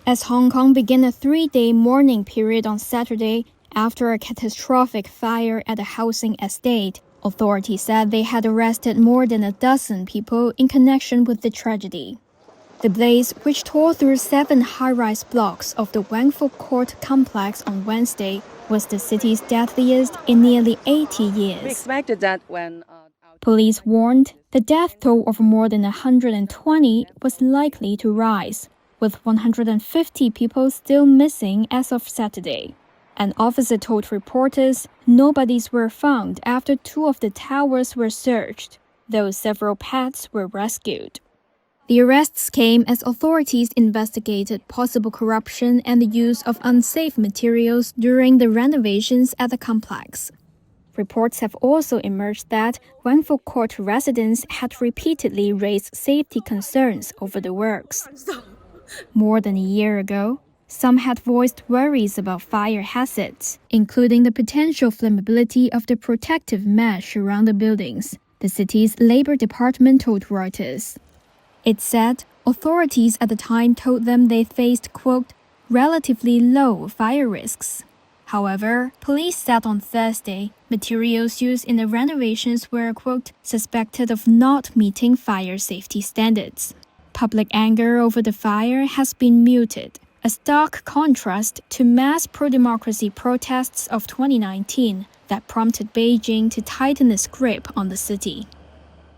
As Hong Kong began a 3-day mourning period on Saturday after a catastrophic fire at a housing estate, authorities said they had arrested more than a dozen people in connection with the tragedy. The blaze, which tore through 7 high-rise blocks of the Wangfu Court complex on Wednesday, was the city's deadliest in nearly 80 years. We expected that when Police warned the death toll of more than 120 was likely to rise, with 150 people still missing as of Saturday. An officer told reporters no bodies were found after 2 of the towers were searched, though several pets were rescued. The arrests came as authorities investigated possible corruption and the use of unsafe materials during the renovations at the complex. Reports have also emerged that Wangfu Court residents had repeatedly raised safety concerns over the works. More than a year ago, some had voiced worries about fire hazards, including the potential flammability of the protective mesh around the buildings, the city's Labor Department told Reuters. It said authorities at the time told them they faced, quote, relatively low fire risks. However, police said on Thursday materials used in the renovations were, quote, suspected of not meeting fire safety standards. Public anger over the fire has been muted, a stark contrast to mass pro-democracy protests of 2019 that prompted Beijing to tighten its grip on the city.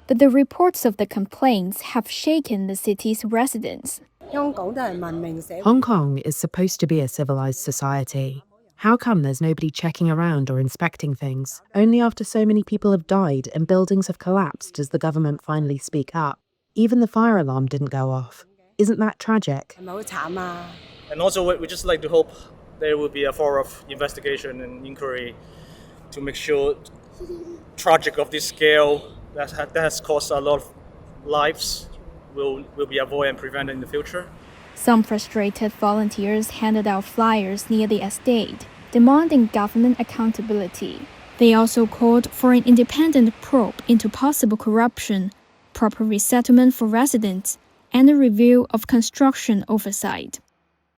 But the reports of the complaints have shaken the city's residents. Hong Kong is supposed to be a civilized society. How come there's nobody checking around or inspecting things? Only after so many people have died and buildings have collapsed does the government finally speak up. Even the fire alarm didn't go off. Isn't that tragic? And also, we just like to hope there will be a thorough investigation and inquiry to make sure tragic of this scale that has caused a lot of lives will be avoided and prevented in the future. Some frustrated volunteers handed out flyers near the estate, demanding government accountability. They also called for an independent probe into possible corruption, proper resettlement for residents, and a review of construction oversight.